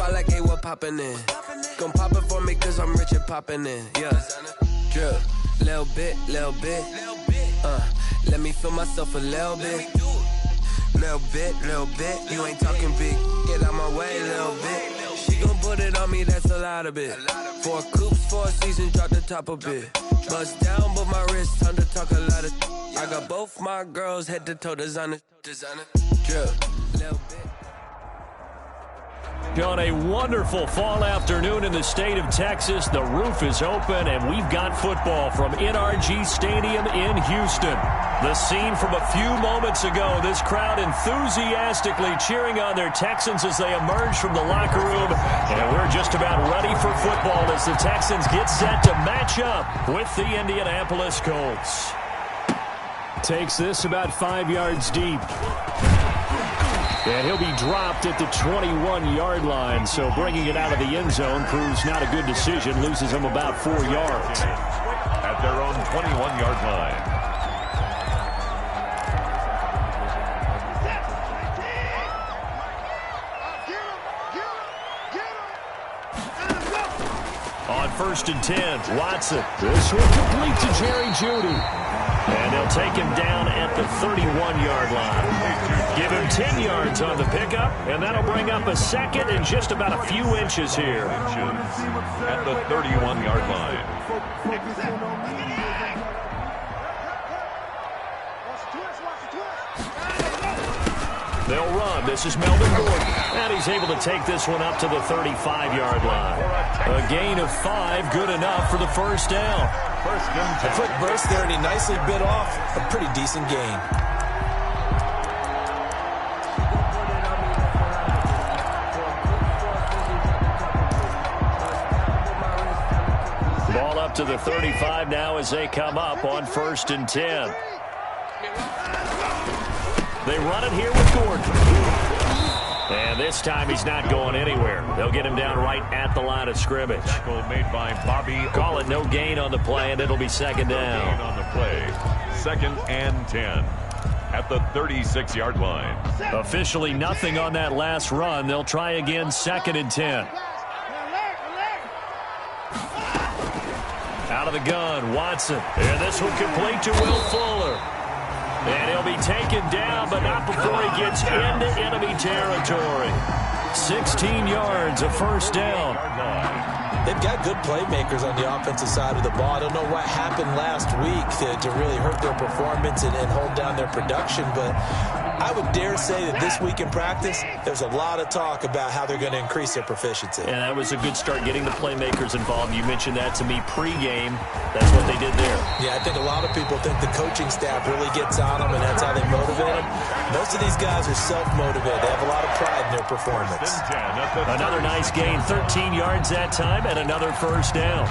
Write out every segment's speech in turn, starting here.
spot like, hey, what poppin' in? Gon' pop it for me cause I'm rich and poppin' in. Yeah, drip, little bit. Let me feel myself a little bit. Little bit. You ain't talking big. Get out my way, little bit. She gon' put it on me, that's a lot of it. 4 coops, 4 seasons, drop the top a bit. Bust down, but my wrist, time to talk a lot of. I got both my girls head to toe designer. Drip, little bit. On a wonderful fall afternoon in the state of Texas, the roof is open, and we've got football from NRG Stadium in Houston. The scene from a few moments ago, this crowd enthusiastically cheering on their Texans as they emerge from the locker room. And we're just about ready for football as the Texans get set to match up with the Indianapolis Colts. Takes this about 5 yards deep. And he'll be dropped at the 21-yard line, so bringing it out of the end zone proves not a good decision, loses him about 4 yards. At their own 21-yard line. On 1st and 10, Watson. This will complete to Jerry Jeudy. And they'll take him down at the 31-yard line. Give him 10 yards on the pickup, and that'll bring up a second and just about a few inches here. At the 31-yard line. They'll run. This is Melvin Gordon. And he's able to take this one up to the 35-yard line. A gain of 5, good enough for the first down. A quick burst there, and he nicely bit off a pretty decent gain. Ball up to the 35 now as they come up on 1st and 10. They run it here with Gordon. And this time he's not going anywhere. They'll get him down right at the line of scrimmage. Tackle made by Bobby. Call it no gain on the play, and it'll be second down. No gain on the play. 2nd and 10 at the 36-yard line. Officially nothing on that last run. They'll try again 2nd and 10. Out of the gun, Watson. And this will complete to Will Fuller. And he'll be taken down, but not before he gets into enemy territory. 16 yards, a first down. They've got good playmakers on the offensive side of the ball. I don't know what happened last week to really hurt their performance and hold down their production, but I would dare say that this week in practice, there's a lot of talk about how they're going to increase their proficiency. And that was a good start, getting the playmakers involved. You mentioned that to me pregame. That's what they did there. Yeah, I think a lot of people think the coaching staff really gets on them, and that's how they motivate them. Most of these guys are self-motivated. They have a lot of pride in their performance. Another nice gain, 13 yards that time, and another first down.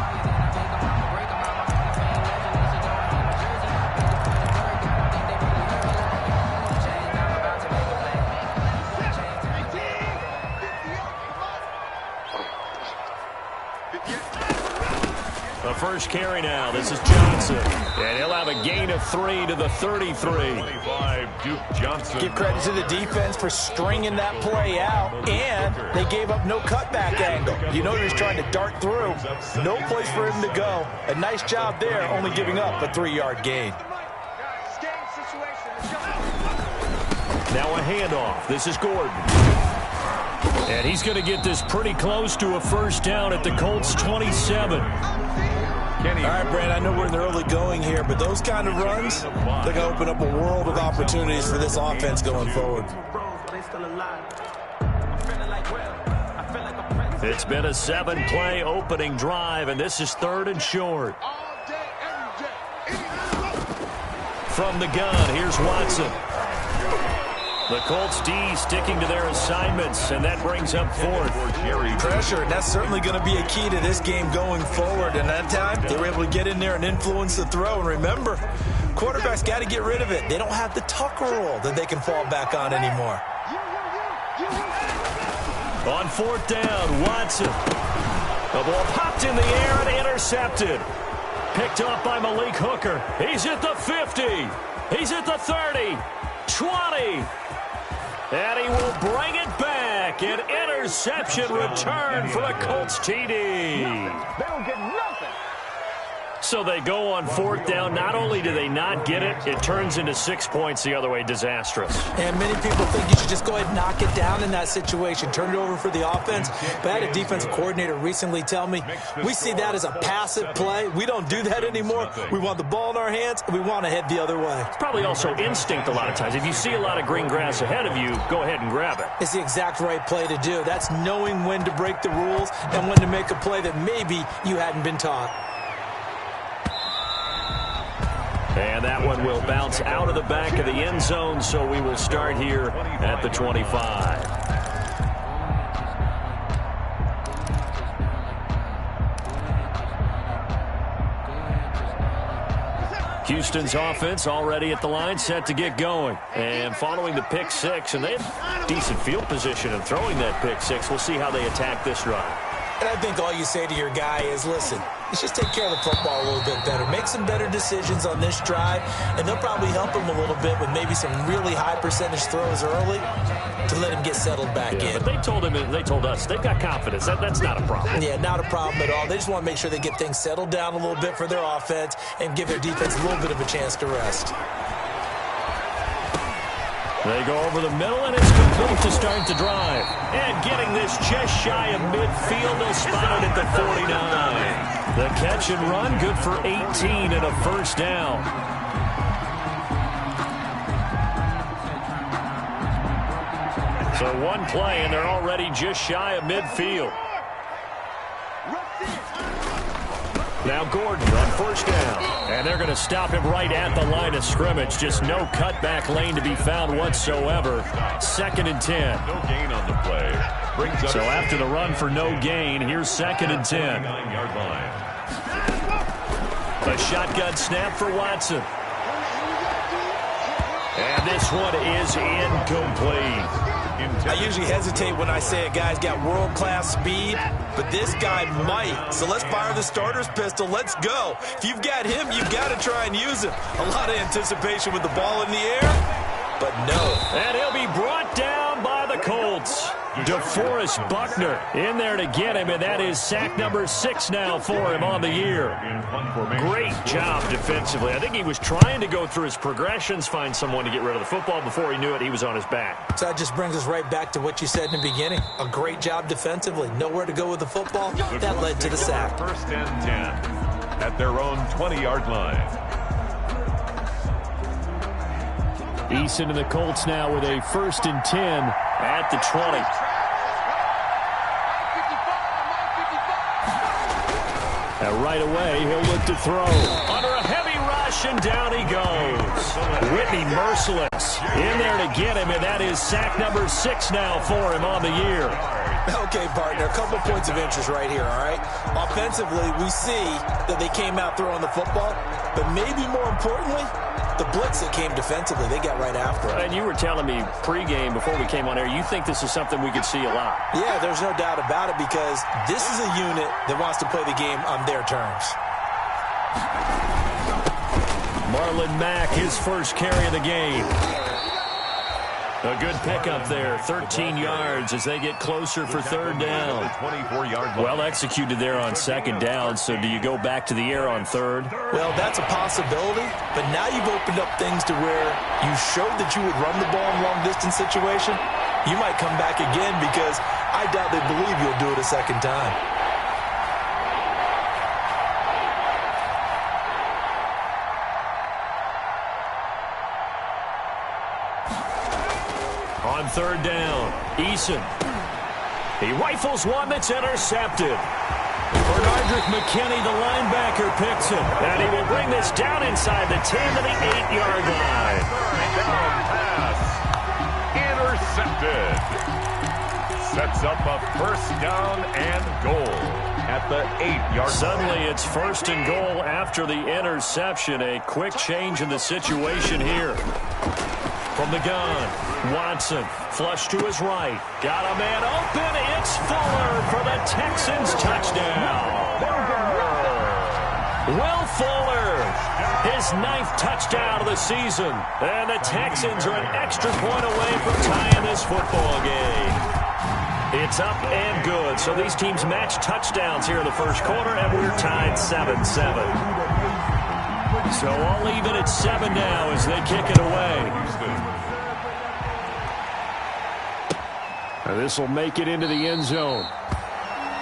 The first carry now. This is Johnson. And he'll have a gain of 3 to the 33. 25, Duke Johnson. Give credit to the defense for stringing that play out, and they gave up no cutback angle. You know he was trying to dart through. No place for him to go. A nice job there, only giving up a 3-yard gain. Now a handoff. This is Gordon. And he's going to get this pretty close to a first down at the Colts' 27. All right, Brand, I know we're in the early going here, but those kind of runs, they're going to open up a world of opportunities for this offense going forward. It's been a 7-play opening drive, and this is 3rd and short. From the gun, here's Watson. The Colts D sticking to their assignments, and that brings up 4th. Pressure, and that's certainly going to be a key to this game going forward. And that time, they were able to get in there and influence the throw. And remember, quarterbacks got to get rid of it. They don't have the Tucker rule that they can fall back on anymore. On 4th down, Watson. The ball popped in the air and intercepted. Picked up by Malik Hooker. He's at the 50. He's at the 30. 20. And he will bring it back. back, an interception return for a Colts TD. They don't get nothing. So they go on fourth down. Not only do they not get it, it turns into 6 points the other way. Disastrous. And many people think you should just go ahead and knock it down in that situation. Turn it over for the offense. But I had a defensive coordinator recently tell me, we see that as a passive play. We don't do that anymore. We want the ball in our hands, and we want to head the other way. It's probably also instinct a lot of times. If you see a lot of green grass ahead of you, go ahead and grab it. It's the exact right play to do. That's knowing when to break the rules and when to make a play that maybe you hadn't been taught. And that one will bounce out of the back of the end zone, so we will start here at the 25. Houston's offense already at the line, set to get going. And following the pick six, and they have decent field position in throwing that pick six. We'll see how they attack this drive. And I think all you say to your guy is, listen, let's just take care of the football a little bit better. Make some better decisions on this drive, and they'll probably help him a little bit with maybe some really high percentage throws early to let him get settled back in. But they told him, they told us, they've got confidence. That's not a problem. Yeah, not a problem at all. They just want to make sure they get things settled down a little bit for their offense and give their defense a little bit of a chance to rest. They go over the middle, and it's complete to start the drive. And getting this just shy of midfield, they'll spot it at the 49. The catch and run, good for 18 and a first down. So one play, and they're already just shy of midfield. Now Gordon on first down. And they're going to stop him right at the line of scrimmage. Just no cutback lane to be found whatsoever. 2nd and 10. No gain on the play. So after the run for no gain, here's 2nd and 10. 9-yard line. A shotgun snap for Watson. And this one is incomplete. I usually hesitate when I say a guy's got world-class speed, but this guy might. So let's fire the starter's pistol. Let's go. If you've got him, you've got to try and use him. A lot of anticipation with the ball in the air, but no. And he'll be brought down by the Colts. DeForest Buckner in there to get him, and that is sack number 6 now for him on the year. Great job defensively. I think he was trying to go through his progressions, find someone to get rid of the football. Before he knew it, he was on his back. So that just brings us right back to what you said in the beginning. A great job defensively. Nowhere to go with the football. That led to the sack. 1st and 10 at their own 20-yard line. Eason and the Colts now with a 1st and 10 at the 20. And right away, he'll look to throw. Under a heavy rush, and down he goes. Whitney merciless in there to get him, and that is sack number 6 now for him on the year. Okay, partner, a couple points of interest right here, all right? Offensively, we see that they came out throwing the football, but maybe more importantly, the blitz that came defensively, they got right after it. And you were telling me pregame before we came on air, you think this is something we could see a lot. Yeah, there's no doubt about it, because this is a unit that wants to play the game on their terms. Marlon Mack, his first carry of the game. A good pickup there, 13 yards as they get closer for 3rd down. 24-yard line. Well executed there on 2nd down, so do you go back to the air on 3rd? Well, that's a possibility, but now you've opened up things to where you showed that you would run the ball in long-distance situation. You might come back again, because I doubt they believe you'll do it a 2nd time. On 3rd down, Eason. He rifles one that's intercepted. Bernardrick McKinney, the linebacker, picks it. And he will bring this down inside the 10 to the 8-yard line. Down pass. Intercepted. Sets up a 1st down and goal at the 8-yard line. Suddenly it's 1st and goal after the interception. A quick change in the situation here. From the gun, Watson, flush to his right. Got a man open. It's Fuller for the Texans touchdown. Will Fuller, his 9th touchdown of the season. And the Texans are an extra point away from tying this football game. It's up and good. So these teams match touchdowns here in the first quarter, and we're tied 7-7. So all even at 7 now as they kick it away. This will make it into the end zone.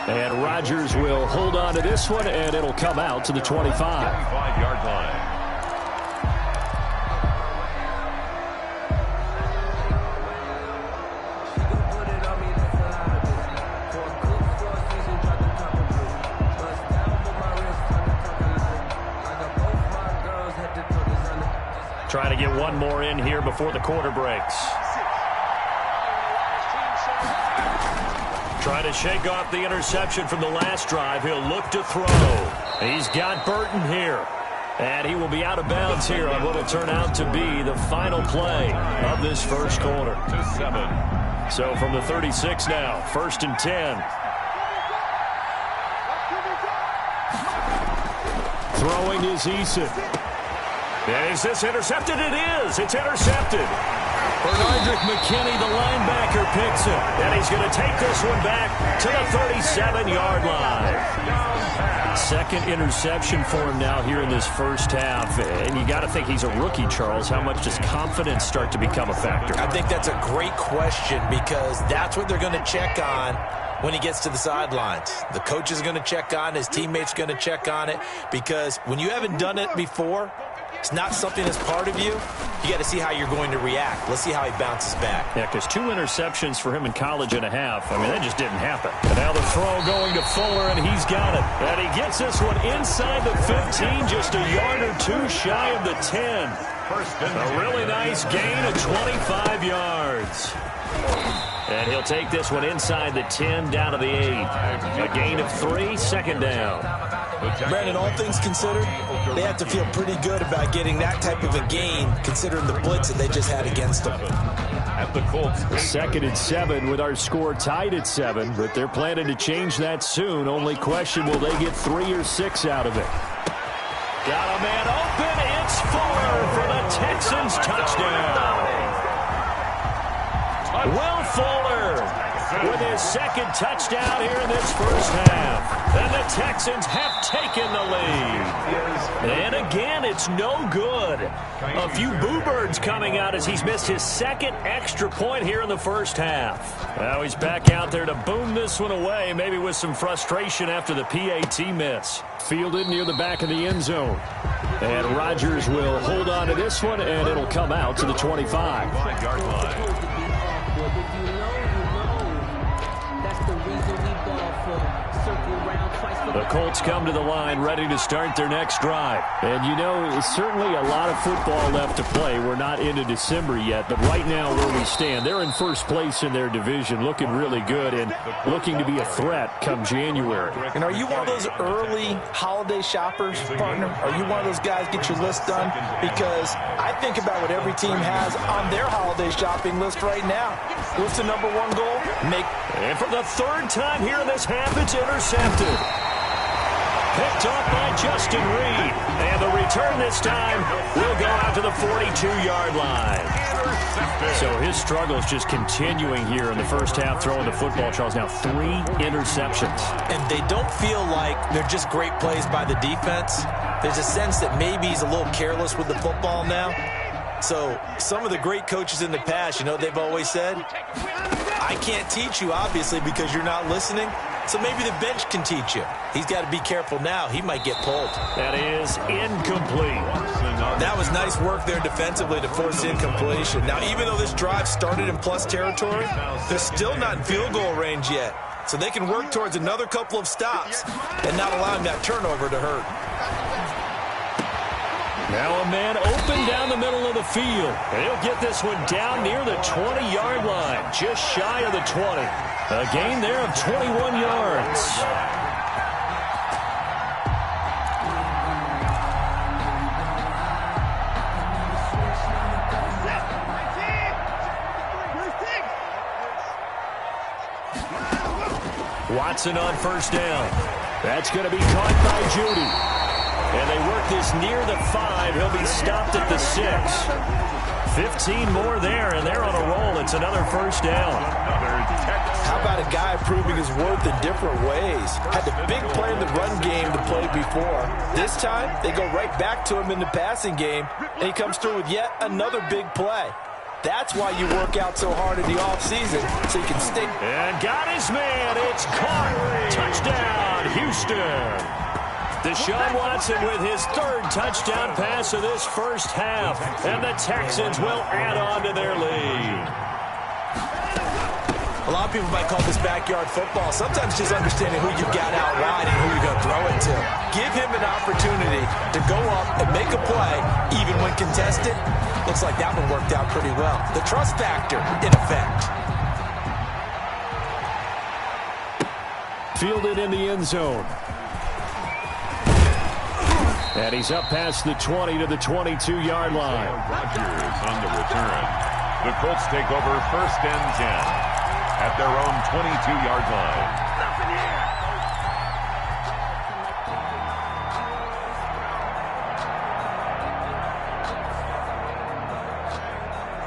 And Rodgers will hold on to this one, and it'll come out to the 25. 25-yard line. Trying to get one more in here before the quarter breaks. Trying to shake off the interception from the last drive. He'll look to throw. He's got Burton here. And he will be out of bounds here on what will turn out to be the final play of this first quarter. So from the 36 now, 1st and 10. Throwing is Eason. And is this intercepted? It is. It's intercepted. Bernardrick McKinney, the linebacker, picks it. And he's going to take this one back to the 37-yard line. Second interception for him now here in this first half. And you got to think he's a rookie, Charles. How much does confidence start to become a factor? I think that's a great question because that's what they're going to check on when he gets to the sidelines. The coach is going to check on it. His teammates going to check on it because when you haven't done it before, it's not something that's part of you. You got to see how you're going to react. Let's see how he bounces back. Yeah, because 2 interceptions for him in college and a half. I mean, that just didn't happen. And now the throw going to Fuller, and he's got it. And he gets this one inside the 15, just a yard or 2 shy of the 10. A really nice gain of 25 yards. And he'll take this one inside the 10, down to the 8. A gain of 3, second down. Brandon, all things considered, they have to feel pretty good about getting that type of a gain, considering the blitz that they just had against them. At the Colts. 2nd and 7 with our score tied at 7, but they're planning to change that soon. Only question, will they get 3 or 6 out of it? Got a man open. It's Fuller for the Texans touchdown. Will Fuller with his second touchdown here in this first half. And the Texans have taken the lead. And again, it's no good. A few boo birds coming out as he's missed his second extra point here in the first half. Now he's back out there to boom this one away, maybe with some frustration after the PAT miss. Fielded near the back of the end zone. And Rodgers will hold on to this one, and it'll come out to the 25. 5-yard line. The Colts come to the line ready to start their next drive. And, you know, certainly a lot of football left to play. We're not into December yet, but right now where we stand, they're in first place in their division, looking really good and looking to be a threat come January. And are you one of those early holiday shoppers, partner? Are you one of those guys get your list done? Because I think about what every team has on their holiday shopping list right now. What's the number one goal? And for the 3rd time here in this half, it's intercepted. Picked up by Justin Reed. And the return this time will go out to the 42-yard line. So his struggles just continuing here in the first half throwing the football. Charles, now 3 interceptions. And they don't feel like they're just great plays by the defense. There's a sense that maybe he's a little careless with the football now. So some of the great coaches in the past, you know, they've always said, I can't teach you, obviously, because you're not listening. So maybe the bench can teach you. He's got to be careful now. He might get pulled. That is incomplete. That was nice work there defensively to force incompletion. Now, even though this drive started in plus territory, they're still not in field goal range yet. So they can work towards another couple of stops and not allowing that turnover to hurt. Now a man open down the middle of the field. And he'll get this one down near the 20-yard line, just shy of the 20. A gain there of 21 yards. Watson on first down. That's going to be caught by Judy. And they work this near the 5. He'll be stopped at the 6. 15 more there, and they're on a roll. It's another first down. Another Texans How about a guy proving his worth in different ways? Had the big play in the run game to play before. This time, they go right back to him in the passing game, and he comes through with yet another big play. That's why you work out so hard in the offseason, so you can stick. And got his man. It's caught. Touchdown, Houston. Deshaun Watson with his third touchdown pass of this first half. And the Texans will add on to their lead. A lot of people might call this backyard football. Sometimes just understanding who you've got out wide and who you're going to throw it to. Give him an opportunity to go up and make a play, even when contested. Looks like that one worked out pretty well. The trust factor, in effect. Fielded in the end zone. And he's up past the 20 to the 22-yard line. Rodgers on the return. The Colts take over 1st and 10 at their own 22-yard line.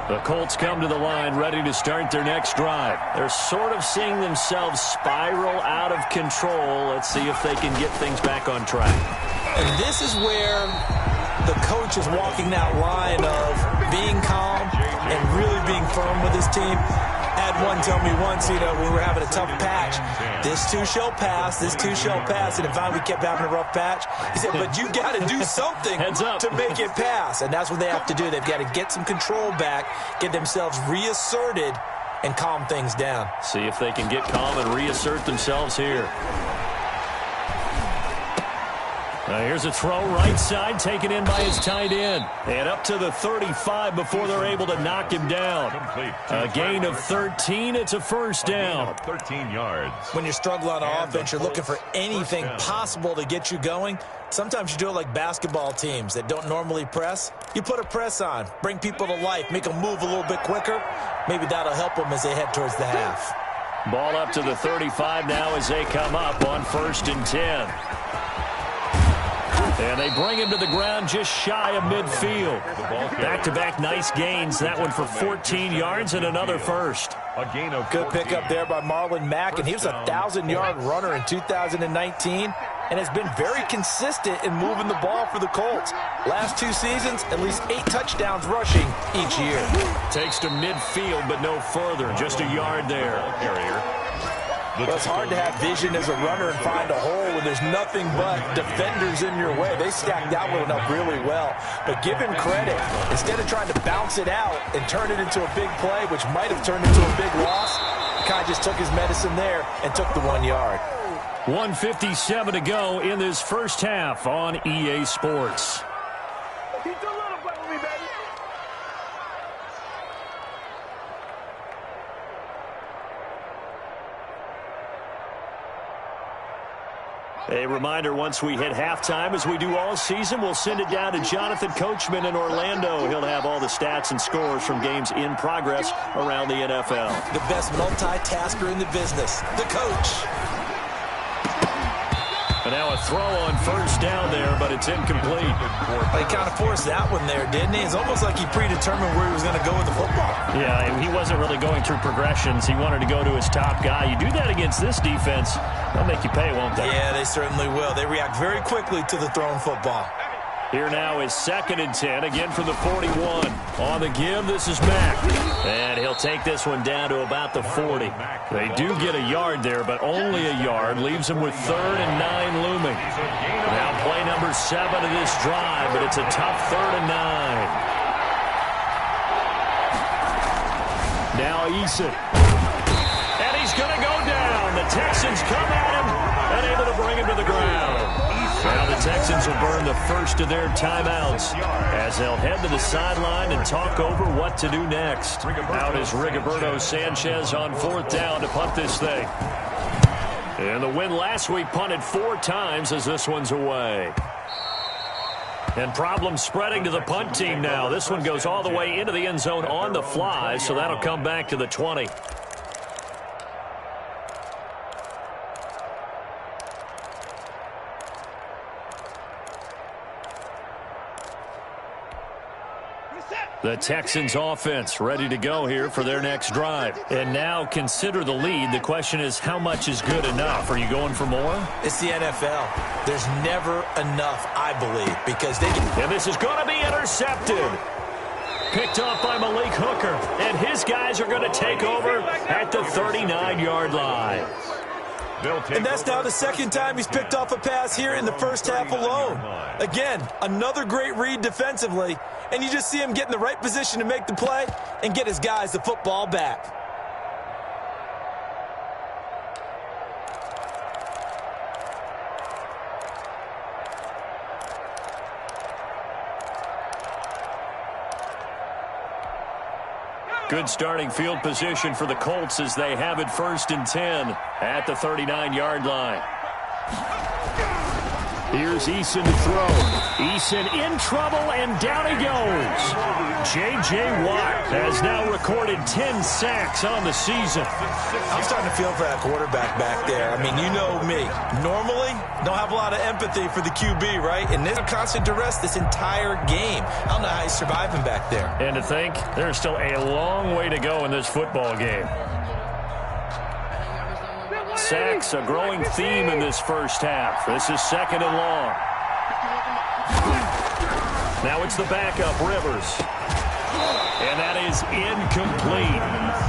The Colts come to the line ready to start their next drive. They're sort of seeing themselves spiral out of control. Let's see if they can get things back on track. And this is where the coach is walking that line of being calm and really being firm with his team. I had one tell me once, when we were having a tough patch, this too shall pass, this too shall pass. And finally we kept having a rough patch. He said, but you got to do something to make it pass. And that's what they have to do. They've got to get some control back, get themselves reasserted, and calm things down. See if they can get calm and reassert themselves here. Here's a throw right side, taken in by his tight end. And up to the 35 before they're able to knock him down. A gain of 13. It's a first down. 13 yards. When you're struggling on offense, you're looking for anything possible to get you going. Sometimes you do it like basketball teams that don't normally press. You put a press on, bring people to life, make them move a little bit quicker. Maybe that'll help them as they head towards the half. Ball up to the 35 now as they come up on 1st and 10. And they bring him to the ground just shy of midfield. Back-to-back nice gains. That one for 14 yards and another first. A gain of good pickup there by Marlon Mack, and he was a 1,000-yard runner in 2019 and has been very consistent in moving the ball for the Colts. Last 2 seasons, at least 8 touchdowns rushing each year. Takes to midfield, but no further. Just a yard there. Well, it's hard to have vision as a runner and find a hole when there's nothing but defenders in your way. They stacked that one up really well. But give him credit. Instead of trying to bounce it out and turn it into a big play, which might have turned into a big loss, Kai just took his medicine there and took the 1 yard. 1:57 to go in this first half on EA Sports. A reminder, once we hit halftime, as we do all season, we'll send it down to Jonathan Coachman in Orlando. He'll have all the stats and scores from games in progress around the NFL. The best multitasker in the business, the coach. And now a throw on first down there, but it's incomplete. He kind of forced that one there, didn't he? It's almost like he predetermined where he was going to go with the football. Yeah, he wasn't really going through progressions. He wanted to go to his top guy. You do that against this defense, they'll make you pay, won't they? Yeah, they certainly will. They react very quickly to the thrown football. Here now is 2nd and 10, again from the 41. On the give, this is Mack. And he'll take this one down to about the 40. They do get a yard there, but only a yard. Leaves them with 3rd and 9 looming. Now play number 7 of this drive, but it's a tough 3rd and 9. Now Eason. And he's going to go down. The Texans come at him and able to bring him to the ground. Now the Texans will burn the first of their timeouts as they'll head to the sideline and talk over what to do next. Out is Rigoberto Sanchez on 4th down to punt this thing. And the win last week punted 4 times as this one's away. And problems spreading to the punt team now. This one goes all the way into the end zone on the fly, so that'll come back to the 20. The Texans offense ready to go here for their next drive. And now consider the lead. The question is, how much is good enough? Are you going for more? It's the NFL. There's never enough, I believe, because they can... And this is going to be intercepted. Picked off by Malik Hooker. And his guys are going to take over at the 39-yard line. And that's now the second time he's picked off a pass here in the first half alone. Again, another great read defensively, and you just see him get in the right position to make the play and get his guys the football back. Good starting field position for the Colts as they have it 1st and 10 at the 39-yard line. Here's Eason to throw. Eason in trouble, and down he goes. J.J. Watt has now recorded 10 sacks on the season. I'm starting to feel for that quarterback back there. I mean, you know me. Normally, don't have a lot of empathy for the QB, right? And they're constant duress this entire game. I don't know how he's surviving back there. And to think, there's still a long way to go in this football game. Sacks, a growing theme in this first half. This is 2nd and long. Now it's the backup, Rivers. And that is incomplete.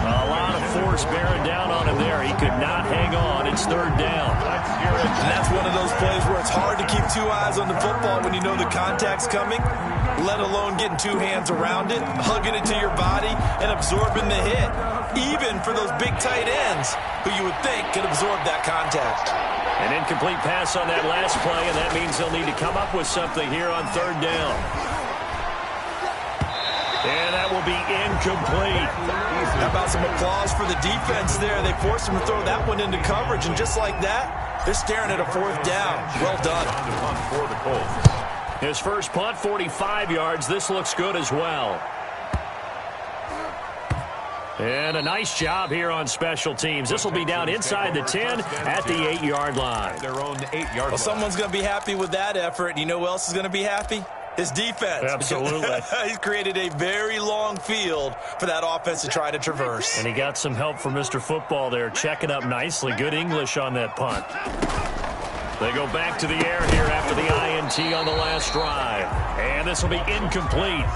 A lot of force bearing down on him there. He could not hang on. It's 3rd down. And that's one of those plays where it's hard to keep 2 eyes on the football when you know the contact's coming, let alone getting 2 hands around it, hugging it to your body, and absorbing the hit. Even for those big tight ends who you would think could absorb that contact. An incomplete pass on that last play, and that means they'll need to come up with something here on 3rd down. And that will be incomplete. How about some applause for the defense there? They forced him to throw that one into coverage, and just like that, they're staring at a 4th down. Well done. For the Colts. His first punt, 45 yards. This looks good as well. And a nice job here on special teams. This will be down inside the 10 at the 8-yard line. Their own 8-yard line. Well, someone's going to be happy with that effort. And you know who else is going to be happy? His defense. Absolutely. He's created a very long field for that offense to try to traverse. And he got some help from Mr. Football there, checking up nicely. Good English on that punt. They go back to the air here after the INT on the last drive. And this will be incomplete.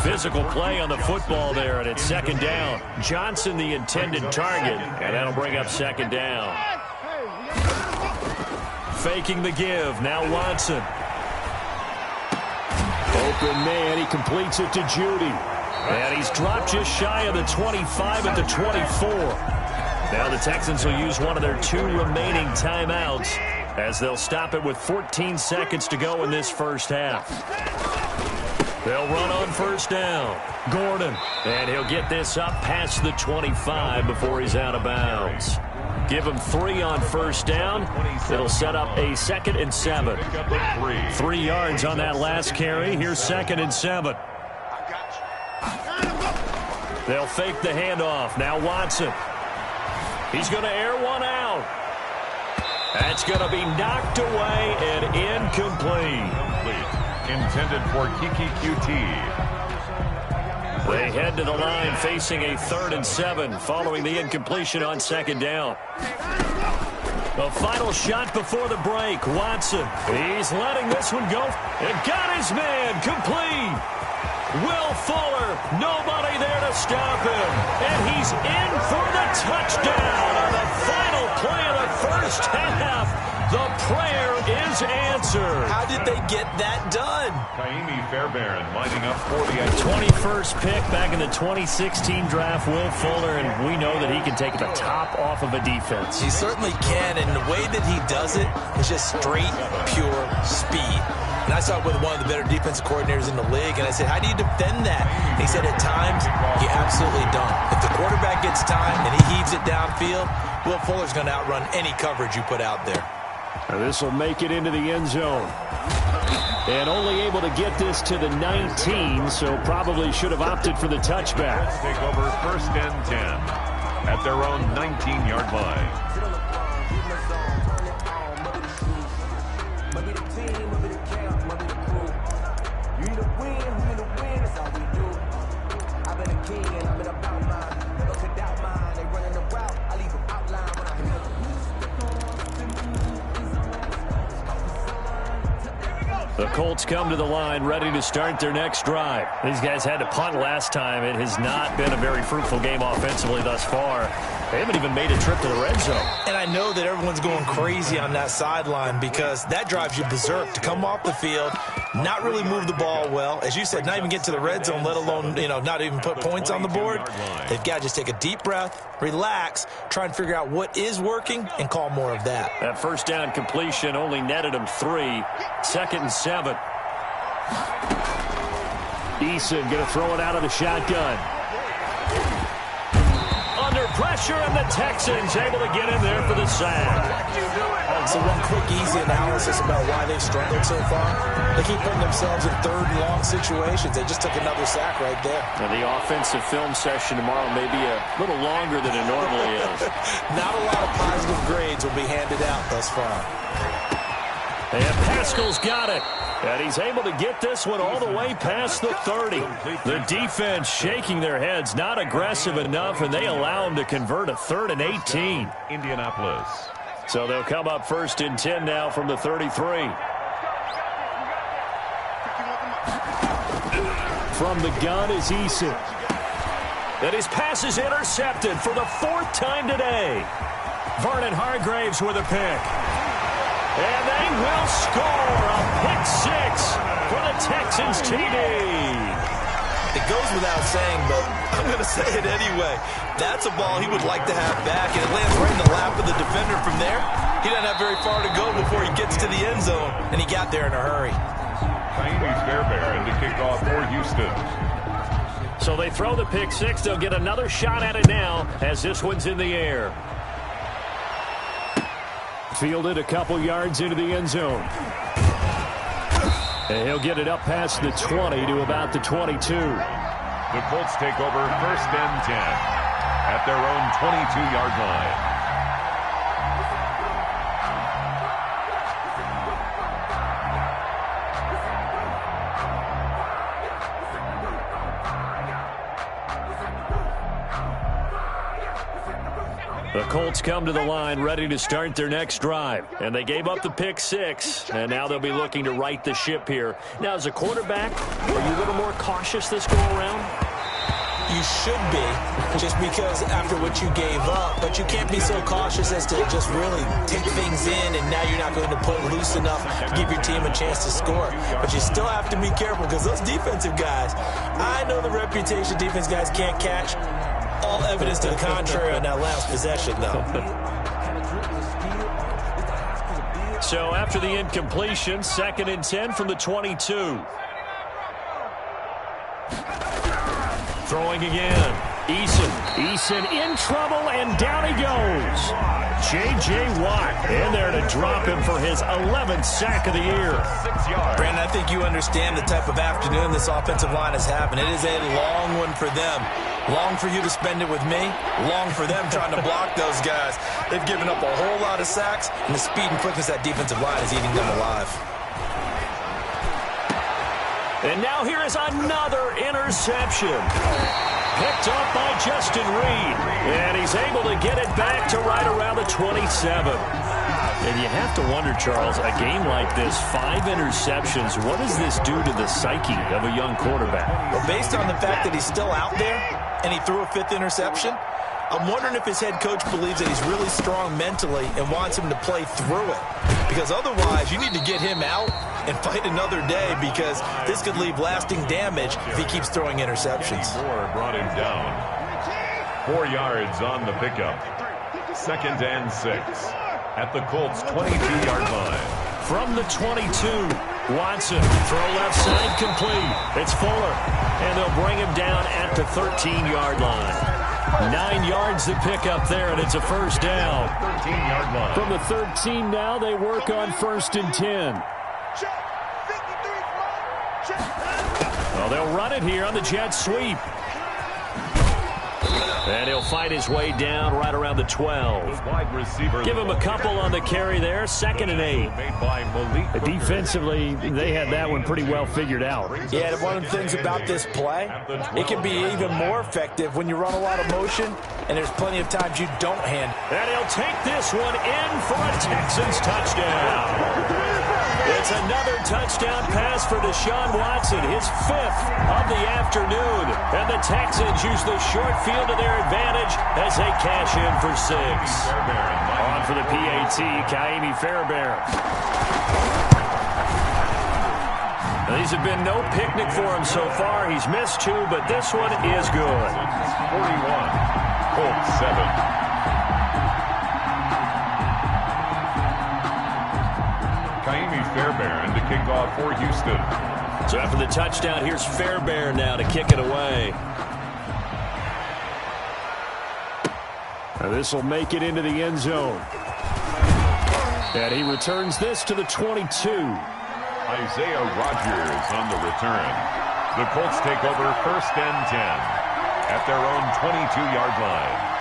Physical play on the football there, and it's 2nd down. Johnson the intended target, and that'll bring up 2nd down. Faking the give. Now Watson. Open man. He completes it to Judy. And he's dropped just shy of the 25 at the 24. Now the Texans will use one of their 2 remaining timeouts as they'll stop it with 14 seconds to go in this first half. They'll run on 1st down. Gordon. And he'll get this up past the 25 before he's out of bounds. Give him 3 on 1st down. It'll set up a 2nd and 7. 3 yards on that last carry. Here's 2nd and 7. They'll fake the handoff. Now Watson. He's going to air one out. That's going to be knocked away and incomplete. Intended for Kiki QT. They head to the line facing a 3rd and 7 following the incompletion on 2nd down. The final shot before the break. Watson. He's letting this one go. And got his man complete. Will Fuller. Nobody there to stop him. And he's in for the touchdown on the final play of the first half. The prayer is answered. How did they get that done? Kaimi Fairbairn lining up for the 21st pick back in the 2016 draft, Will Fuller, and we know that he can take the top off of a defense. He certainly can, and the way that he does it is just straight, pure speed. And I saw it with one of the better defensive coordinators in the league, and I said, how do you defend that? And he said, at times, you absolutely don't. If the quarterback gets time and he heaves it downfield, Will Fuller's going to outrun any coverage you put out there. This will make it into the end zone. And only able to get this to the 19, so probably should have opted for the touchback. Let's take over 1st and 10 at their own 19-yard line. The Colts come to the line ready to start their next drive. These guys had to punt last time. It has not been a very fruitful game offensively thus far. They haven't even made a trip to the red zone. And I know that everyone's going crazy on that sideline because that drives you berserk to come off the field, not really move the ball well. As you said, not even get to the red zone, let alone, not even put points on the board. They've got to just take a deep breath, relax, try and figure out what is working, and call more of that. That first down completion only netted them 3. 2nd and 7. Eason going to throw it out of the shotgun. Under pressure, and the Texans able to get in there for the sack. So one quick, easy analysis about why they've struggled so far. They keep putting themselves in 3rd and long situations. They just took another sack right there. And the offensive film session tomorrow may be a little longer than it normally is. Not a lot of positive grades will be handed out thus far. And Pascal's got it. And he's able to get this one all the way past the 30. The defense shaking their heads, not aggressive enough, and they allow him to convert a 3rd and 18. Indianapolis. So they'll come up 1st and 10 now from the 33. From the gun is Eason. And his pass is intercepted for the 4th time today. Vernon Hargraves with a pick. And they will score a pick 6 for the Texans TD. It goes without saying, but I'm going to say it anyway. That's a ball he would like to have back, and it lands right in the lap of the defender from there. He doesn't have very far to go before he gets to the end zone, and he got there in a hurry. Chinese Fairbairn to kick off for Houston. So they throw the pick 6. They'll get another shot at it now as this one's in the air. Fielded a couple yards into the end zone. And he'll get it up past the 20 to about the 22. The Colts take over 1st and 10 at their own 22-yard line. The Colts come to the line ready to start their next drive. And they gave up the pick 6. And now they'll be looking to right the ship here. Now, as a quarterback, are you a little more cautious this go-around? You should be, just because after what you gave up. But you can't be so cautious as to just really take things in, and now you're not going to put loose enough to give your team a chance to score. But you still have to be careful because those defensive guys, I know the reputation defense guys can't catch. All evidence to the contrary on that last possession, though. So after the incompletion, 2nd and 10 from the 22. Throwing again. Eason in trouble, and down he goes. J.J. Watt in there to drop him for his 11th sack of the year. Brandon, I think you understand the type of afternoon this offensive line is having. It is a long one for them. Long for you to spend it with me. Long for them trying to block those guys. They've given up a whole lot of sacks, and the speed and quickness of that defensive line is eating them alive. And now here is another interception. Picked up by Justin Reed. And he's able to get it back to right around the 27. And you have to wonder, Charles, a game like this, 5 interceptions, what does this do to the psyche of a young quarterback? Well, based on the fact that he's still out there and he threw a 5th interception, I'm wondering if his head coach believes that he's really strong mentally and wants him to play through it. Because otherwise, you need to get him out and fight another day, because this could leave lasting damage if he keeps throwing interceptions. Moore brought him down. 4 yards on the pickup. 2nd and 6 at the Colts' 22-yard line. From the 22, Watson, throw left side complete. It's Fuller, and they'll bring him down at the 13-yard line. 9 yards to pick up there, and it's a 1st down. 13-yard line. From the 13 now, they work on 1st and 10. Well, they'll run it here on the jet sweep. And he'll fight his way down right around the 12. Wide receiver. Give him a couple on the carry there. 2nd and 8. Defensively, they had that one pretty well figured out. Yeah, and one of the things about this play, it can be even more effective when you run a lot of motion, and there's plenty of times you don't hand. And he'll take this one in for a Texans touchdown. It's another touchdown pass for Deshaun Watson, his 5th of the afternoon. And the Texans use the short field to their advantage as they cash in for 6. On for the PAT, Kaimi Fairbairn. These have been no picnic for him so far. He's missed 2, but this one is good. 41, Colts 7. Kaimi Fairbairn to kick off for Houston. So after the touchdown, here's Fairbairn now to kick it away. This will make it into the end zone. And he returns this to the 22. Isaiah Rodgers on the return. The Colts take over 1st and 10 at their own 22-yard line.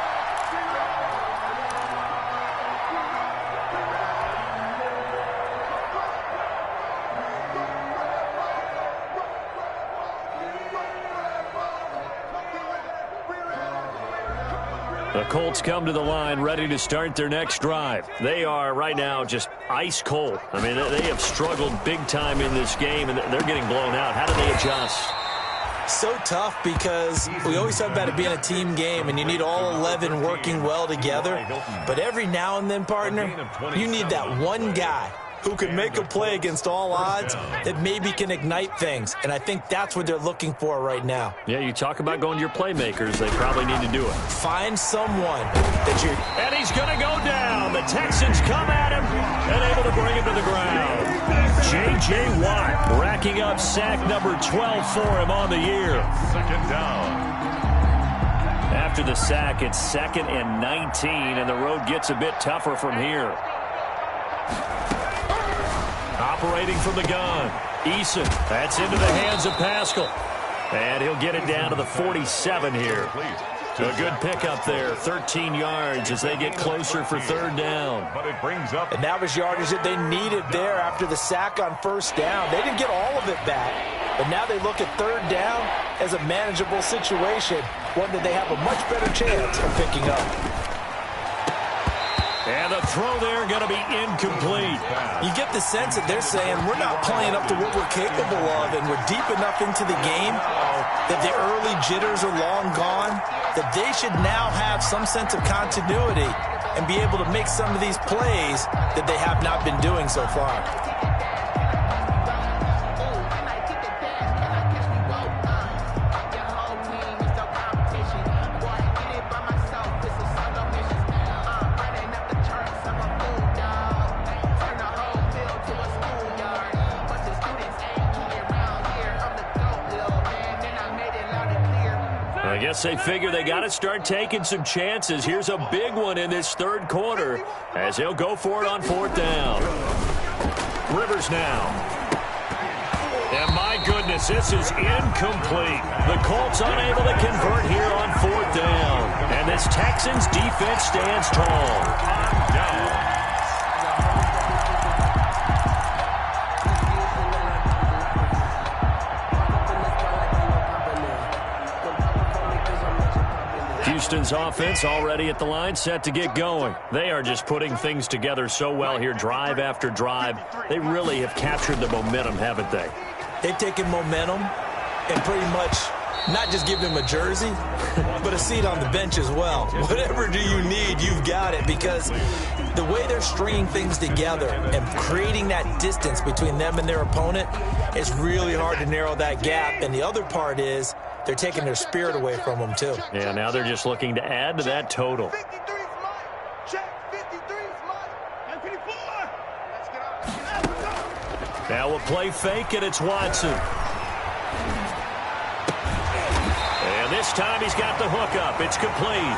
The Colts come to the line ready to start their next drive. They are right now just ice cold. I mean, they have struggled big time in this game, and they're getting blown out. How do they adjust? So tough because we always talk about it being a team game, and you need all 11 working well together. But every now and then, partner, you need that one guy who can make a play against all odds that maybe can ignite things. And I think that's what they're looking for right now. Yeah, you talk about going to your playmakers. They probably need to do it. Find someone that you're... And he's going to go down. The Texans come at him and able to bring him to the ground. J.J. Watt racking up sack number 12 for him on the year. 2nd down. After the sack, it's 2nd and 19, and the road gets a bit tougher from here. Operating from the gun, Eason. That's into the hands of Pascal. And he'll get it down to the 47 here. A good pickup there, 13 yards as they get closer for 3rd down. But it brings up... And that was yardage that they needed there after the sack on 1st down. They didn't get all of it back, but now they look at 3rd down as a manageable situation, one that they have a much better chance of picking up. And the throw there going to be incomplete. You get the sense that they're saying we're not playing up to what we're capable of, and we're deep enough into the game that the early jitters are long gone, that they should now have some sense of continuity and be able to make some of these plays that they have not been doing so far. I guess they figure they got to start taking some chances. Here's a big one in this 3rd quarter as he'll go for it on 4th down. Rivers now. And my goodness, this is incomplete. The Colts unable to convert here on 4th down. And this Texans defense stands tall. Down. Houston's offense already at the line, set to get going. They are just putting things together so well here, drive after drive. They really have captured the momentum, haven't they? They've taken momentum and pretty much not just give him a jersey, but a seat on the bench as well. Whatever do you need, you've got it, because the way they're stringing things together and creating that distance between them and their opponent, it's really hard to narrow that gap. And the other part is they're taking their spirit away from them, too. Yeah, now they're just looking to add to that total. Now we'll play fake, and it's Watson. And this time he's got the hook up. It's complete.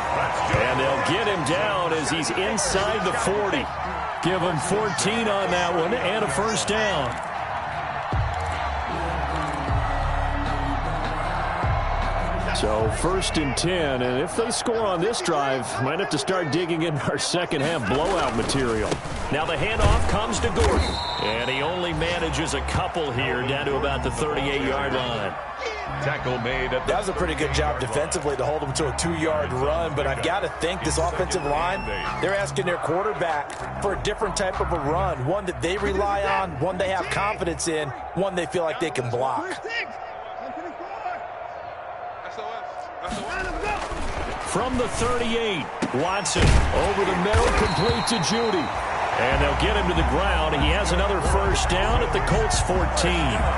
And they'll get him down as he's inside the 40. Give him 14 on that one and a 1st down. So 1st and 10, and if they score on this drive, might have to start digging in our second half blowout material. Now the handoff comes to Gordon, and he only manages a couple here down to about the 38-yard line. Tackle made at the That was a pretty good job defensively to hold them to a 2-yard run, but I've got to think this offensive line, they're asking their quarterback for a different type of a run, one that they rely on, one they have confidence in, one they feel like they can block. From the 38, Watson over the middle, complete to Judy. And they'll get him to the ground. He has another first down at the Colts 14.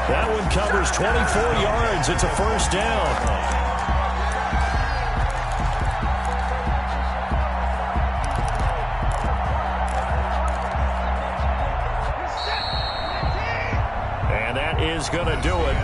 That one covers 24 yards. It's a first down. Is going to do it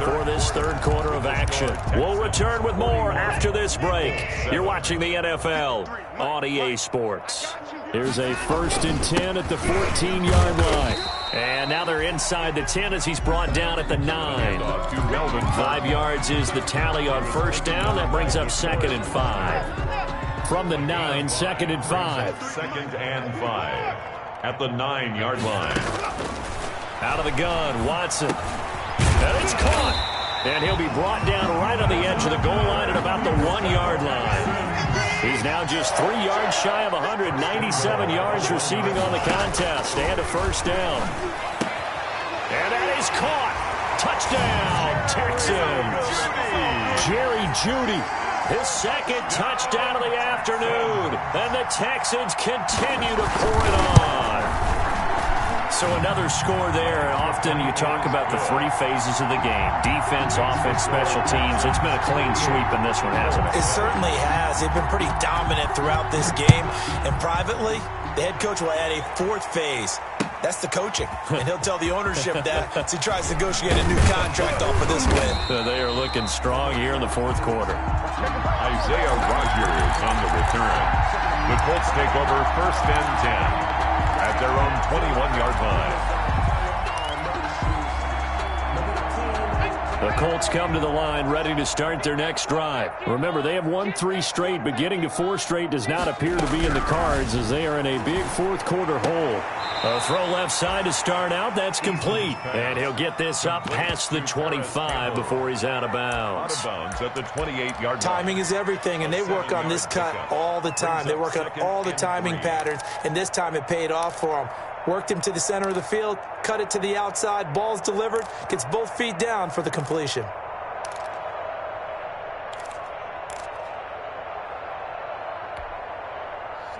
for this third quarter of action. We'll return with more after this break. You're watching the NFL on EA Sports. Here's a 1st and 10 at the 14-yard line. And now they're inside the 10 as he's brought down at the 9. 5 yards is the tally on first down. That brings up 2nd and 5. From the 9, 2nd and 5. 2nd and 5 at the 9-yard line. Out of the gun, Watson. And it's caught. And he'll be brought down right on the edge of the goal line at about the 1-yard line. He's now just 3 yards shy of 197 yards receiving on the contest. And a first down. And that is caught. Touchdown, Texans. Jerry Jeudy, his 2nd touchdown of the afternoon. And the Texans continue to pour it on. So another score there. Often you talk about the 3 phases of the game. Defense, offense, special teams. It's been a clean sweep in this one, hasn't it? It certainly has. They've been pretty dominant throughout this game. And privately, the head coach will add a 4th phase. That's the coaching. And he'll tell the ownership that as he tries to negotiate a new contract off of this win. They are looking strong here in the 4th quarter. Isaiah Rodgers on the return. The Colts take over 1st and 10. At their own 21-yard line. The Colts come to the line ready to start their next drive. Remember, they have won 3 straight, but getting to 4 straight does not appear to be in the cards as they are in a big 4th quarter hole. A throw left side to start out. That's complete. And he'll get this up past the 25 before he's out of bounds. Out of bounds at the 28-yard line. Timing is everything, and they work on this cut all the time. They work on all the timing patterns, and this time it paid off for them. Worked him to the center of the field, cut it to the outside, ball's delivered, gets both feet down for the completion.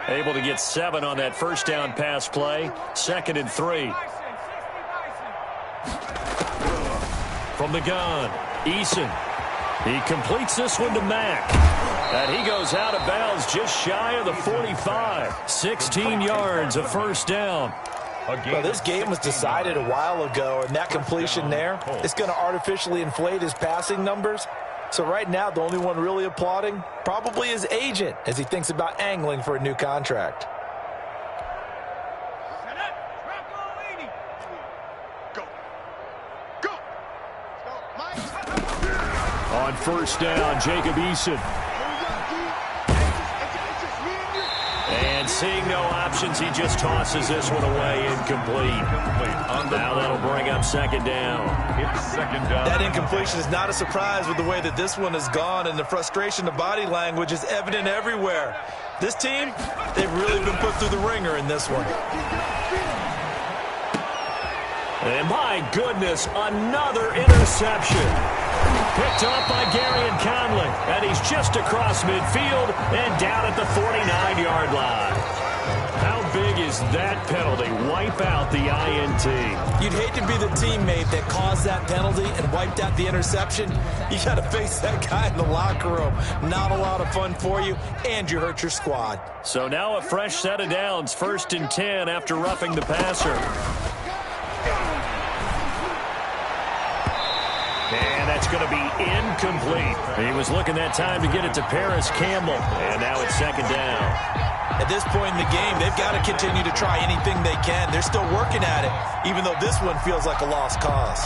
Able to get 7 on that first down pass play. 2nd and 3. From the gun, Eason. He completes this one to Mack. And he goes out of bounds just shy of the 45. 16 yards, a first down. Well, this game was decided a while ago, and that completion there is going to artificially inflate his passing numbers. So right now, the only one really applauding probably his agent as he thinks about angling for a new contract. On first down, Jacob Eason. And seeing no options, he just tosses this one away, incomplete. Now that'll bring up 2nd down. It's 2nd down. That incompletion is not a surprise with the way that this one has gone, and the frustration of body language is evident everywhere. This team, they've really been put through the ringer in this one. And my goodness, another interception. Picked up by Garyon Conley, and he's just across midfield and down at the 49-yard line. How big is that penalty? Wipe out the INT. You'd hate to be the teammate that caused that penalty and wiped out the interception. You got to face that guy in the locker room. Not a lot of fun for you, and you hurt your squad. So now a fresh set of downs, 1st and 10 after roughing the passer. And that's going to be incomplete. He was looking that time to get it to Paris Campbell. And now it's 2nd down. At this point in the game, they've got to continue to try anything they can. They're still working at it, even though this one feels like a lost cause.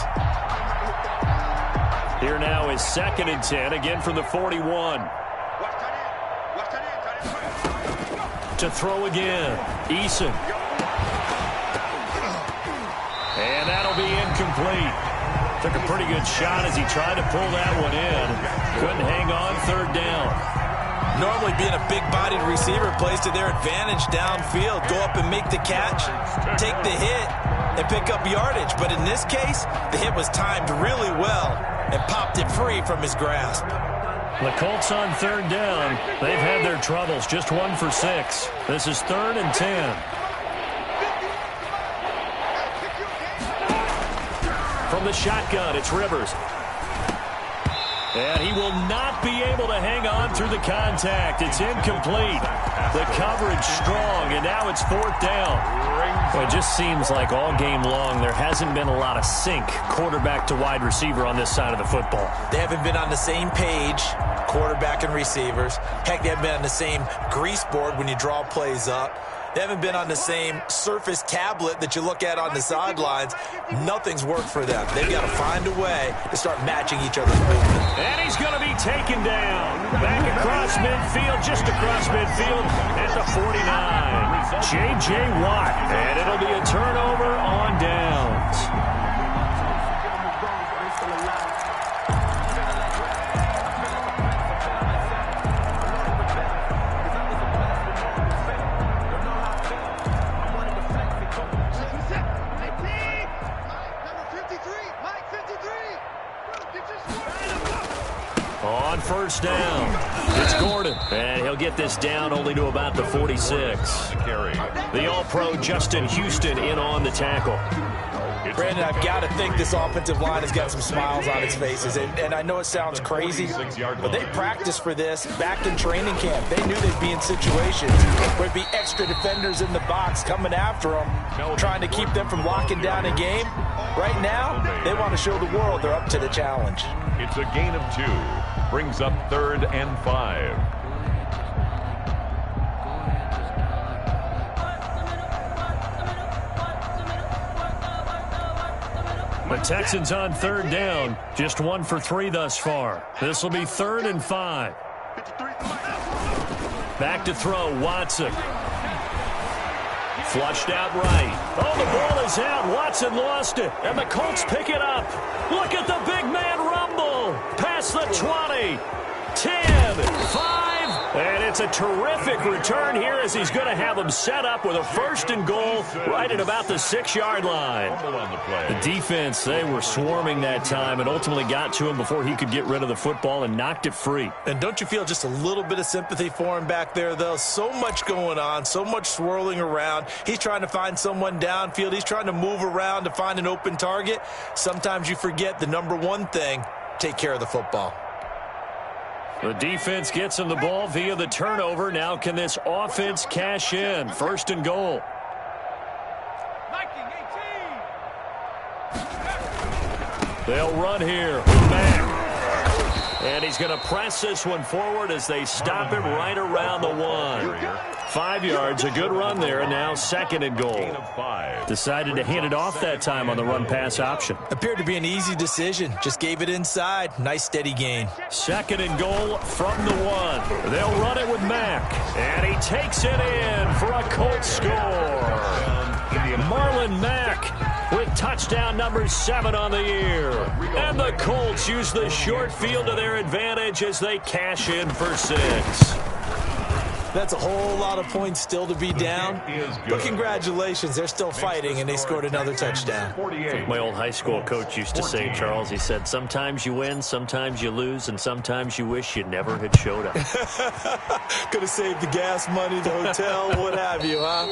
Here now is 2nd and 10, again from the 41. To throw again, Eason. And that'll be incomplete. Took a pretty good shot as he tried to pull that one in. Couldn't hang on third down. Normally being a big-bodied receiver plays to their advantage downfield. Go up and make the catch, take the hit, and pick up yardage. But in this case, the hit was timed really well and popped it free from his grasp. The Colts on third down. They've had their troubles. Just 1 for 6. This is 3rd and 10. From the shotgun, it's Rivers. And he will not be able to hang on through the contact. It's incomplete. The coverage strong, and now it's 4th down. Well, it just seems like all game long there hasn't been a lot of sync quarterback to wide receiver on this side of the football. They haven't been on the same page, quarterback and receivers. Heck, they haven't been on the same grease board when you draw plays up. They haven't been on the same Surface tablet that you look at on the sidelines. Nothing's worked for them. They've got to find a way to start matching each other's movement. And he's going to be taken down. Back across midfield, just across midfield at the 49. J.J. Watt. And it'll be a turnover on downs. On first down, it's Gordon, and he'll get this down only to about the 46. The All-Pro Justin Houston in on the tackle. Brandon, I've got to think this offensive line has got some smiles on its faces. And I know it sounds crazy, but they practiced for this back in training camp. They knew they'd be in situations where there'd be extra defenders in the box coming after them, trying to keep them from locking down a game. Right now, they want to show the world they're up to the challenge. It's a gain of 2. Brings up 3rd and 5. The Texans on third down. Just 1 for 3 thus far. This will be 3rd and 5. Back to throw, Watson. Flushed out right. Oh, the ball is out. Watson lost it. And the Colts pick it up. Look at the big man rumble. Past the 20. 10. 5. And it's a terrific return here as he's going to have them set up with a 1st and goal right at about the 6-yard line. The defense, they were swarming that time and ultimately got to him before he could get rid of the football and knocked it free. And don't you feel just a little bit of sympathy for him back there, though? So much going on, so much swirling around. He's trying to find someone downfield. He's trying to move around to find an open target. Sometimes you forget the number one thing, take care of the football. The defense gets him the ball via the turnover. Now can this offense cash in? 1st and goal. They'll run here. Back. And he's going to press this one forward as they stop him right around the 1. 5 yards, a good run there, and now 2nd and goal. Decided to hand it off that time on the run-pass option. Appeared to be an easy decision. Just gave it inside. Nice, steady gain. 2nd and goal from the 1. They'll run it with Mack. And he takes it in for a Colts score. Marlon Mack with touchdown number 7 on the year. And the Colts use the short field to their advantage as they cash in for 6. That's a whole lot of points still to be down. But congratulations, they're still fighting, and they scored another touchdown. My old high school coach used to say, Charles, he said, sometimes you win, sometimes you lose, and sometimes you wish you never had showed up. Could have saved the gas money, the hotel, what have you, huh?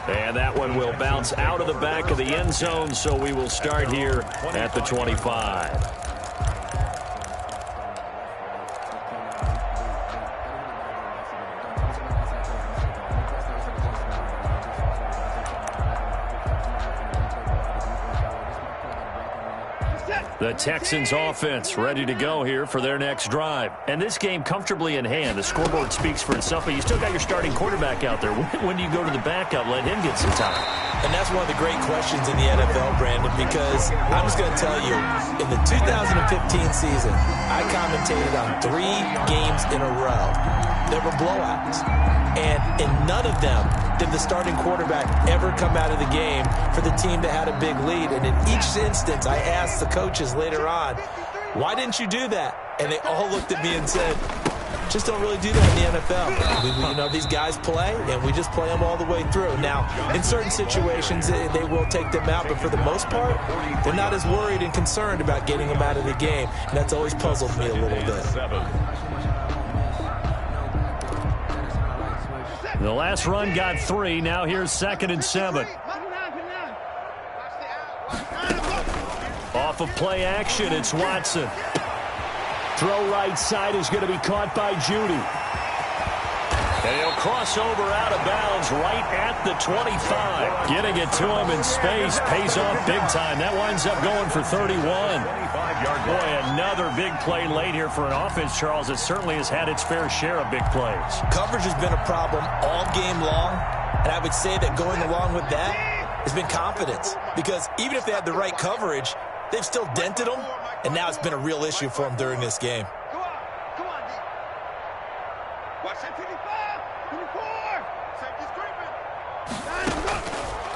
And that one will bounce out of the back of the end zone, so we will start here at the 25. The Texans offense ready to go here for their next drive. And this game comfortably in hand. The scoreboard speaks for itself, but you still got your starting quarterback out there. When do you go to the backup, let him get some time? And that's one of the great questions in the NFL, Brandon, because I'm just going to tell you, in the 2015 season, I commentated on 3 games in a row. There were blowouts. And in none of them did the starting quarterback ever come out of the game for the team that had a big lead. And in each instance, I asked the coaches later on, why didn't you do that? And they all looked at me and said, just don't really do that in the NFL. These guys play, and we just play them all the way through. Now, in certain situations, they will take them out, but for the most part, they're not as worried and concerned about getting them out of the game. And that's always puzzled me a little bit. The last run got 3. Now here's 2nd and 7. Off of play action, it's Watson. Throw right side is going to be caught by Judy. And he'll cross over out of bounds right at the 25. Getting it to him in space pays off big time. That winds up going for 31. Boy, another big play late here for an offense, Charles. It certainly has had its fair share of big plays. Coverage has been a problem all game long, and I would say that going along with that has been confidence. Because even if they had the right coverage, they've still dented them, and now it's been a real issue for them during this game. Come on, D. Watch that 55, 54. Safety's creeping.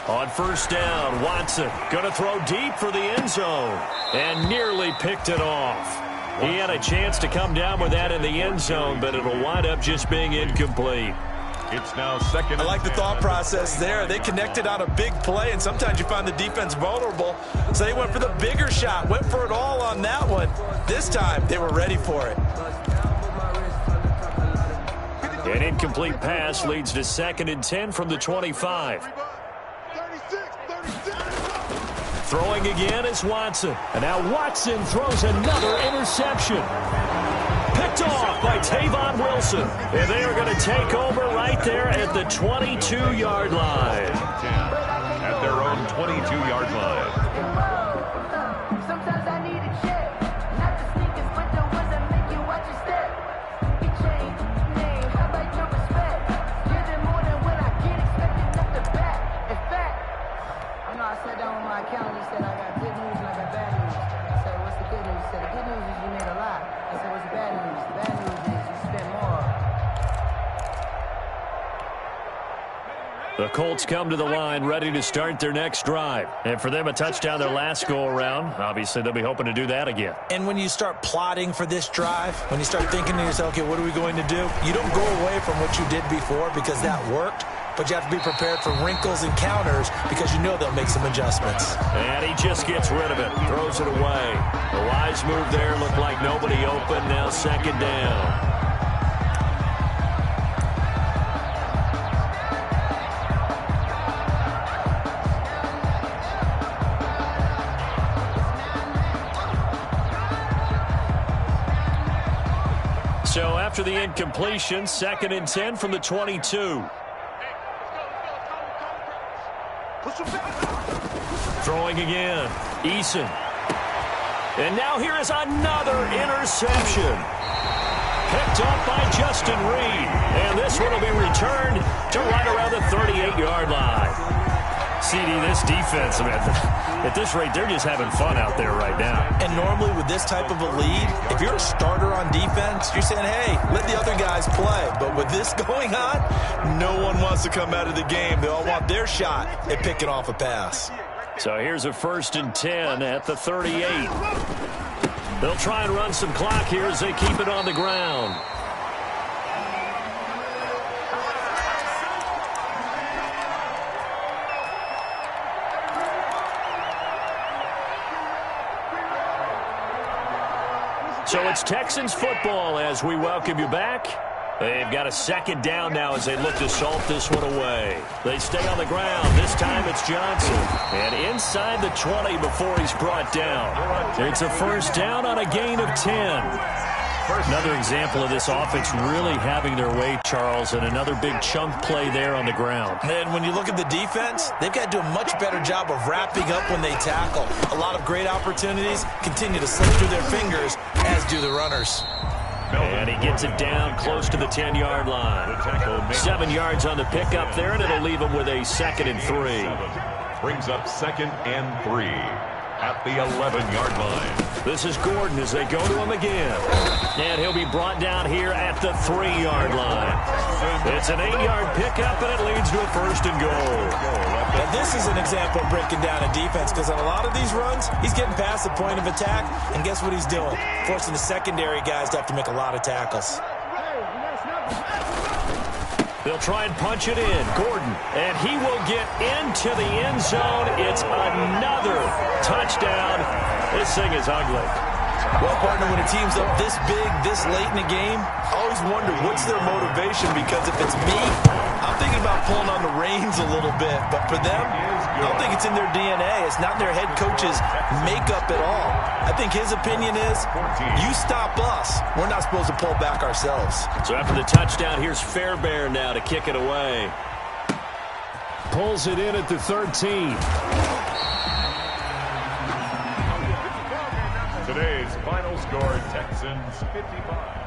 On first down, Watson going to throw deep for the end zone and nearly picked it off. He had a chance to come down with that in the end zone, but it'll wind up just being incomplete. It's now 2nd. I like the thought process there. They connected on a big play, and sometimes you find the defense vulnerable. So they went for the bigger shot, went for it all on that one. This time, they were ready for it. An incomplete pass leads to 2nd and 10 from the 25. Throwing again is Watson. And now Watson throws another interception. Picked off by Tavon Wilson. And they are going to take over right there at the 22-yard line. At their own 22-yard line. Sometimes I need a check. Not the sneakers, but the ones that make you watch your step. You change name, how about your respect? You're the more than when I get expected up the back. In fact, I know I sat down with my accountant and said I got good news and I got bad news. I said, what's the good news? He said, the good news is you made a lot. I said, what's the bad news? The bad news is you spent more. The Colts come to the line ready to start their next drive. And for them, a touchdown their last go-around. Obviously, they'll be hoping to do that again. And when you start plotting for this drive, when you start thinking to yourself, okay, what are we going to do? You don't go away from what you did before because that worked, but you have to be prepared for wrinkles and counters because you know they'll make some adjustments. And he just gets rid of it, throws it away. The wise move there looked like nobody open. Now 2nd down. So after the incompletion, 2nd and 10 from the 22. Throwing again, Eason. And now here is another interception. Picked up by Justin Reed. And this one will be returned to right around the 38-yard line. CD, this defense, man, at this rate, they're just having fun out there right now. And normally with this type of a lead, if you're a starter on defense, you're saying, hey, let the other guys play. But with this going on, no one wants to come out of the game. They all want their shot at picking off a pass. So here's a 1st and 10 at the 38. They'll try and run some clock here as they keep it on the ground. So it's Texans football as we welcome you back. They've got a 2nd down now as they look to salt this one away. They stay on the ground. This time it's Johnson. And inside the 20 before he's brought down. It's a 1st down on a gain of 10. Another example of this offense really having their way, Charles, and another big chunk play there on the ground. And when you look at the defense, they've got to do a much better job of wrapping up when they tackle. A lot of great opportunities continue to slip through their fingers, as do the runners. And he gets it down close to the 10-yard line. 7 yards on the pickup there, and it'll leave him with a 2nd and 3. Brings up 2nd and 3. at the 11-yard line. This is Gordon as they go to him again. And he'll be brought down here at the 3-yard line. It's an 8-yard pickup, and it leads to a 1st and goal. Now, this is an example of breaking down a defense, because on a lot of these runs, he's getting past the point of attack, and guess what he's doing? Forcing the secondary guys to have to make a lot of tackles. They'll try and punch it in. Gordon, and he will get into the end zone. It's another touchdown. This thing is ugly. Well, partner, when a team's up this big, this late in the game, I always wonder what's their motivation, because if it's me, I'm thinking about pulling on the reins a little bit. But for them, I don't think it's in their DNA. It's not their head coach's makeup at all. I think his opinion is, you stop us, we're not supposed to pull back ourselves. So after the touchdown, here's Fairbairn now to kick it away. Pulls it in at the 13. Today's final score, Texans 55.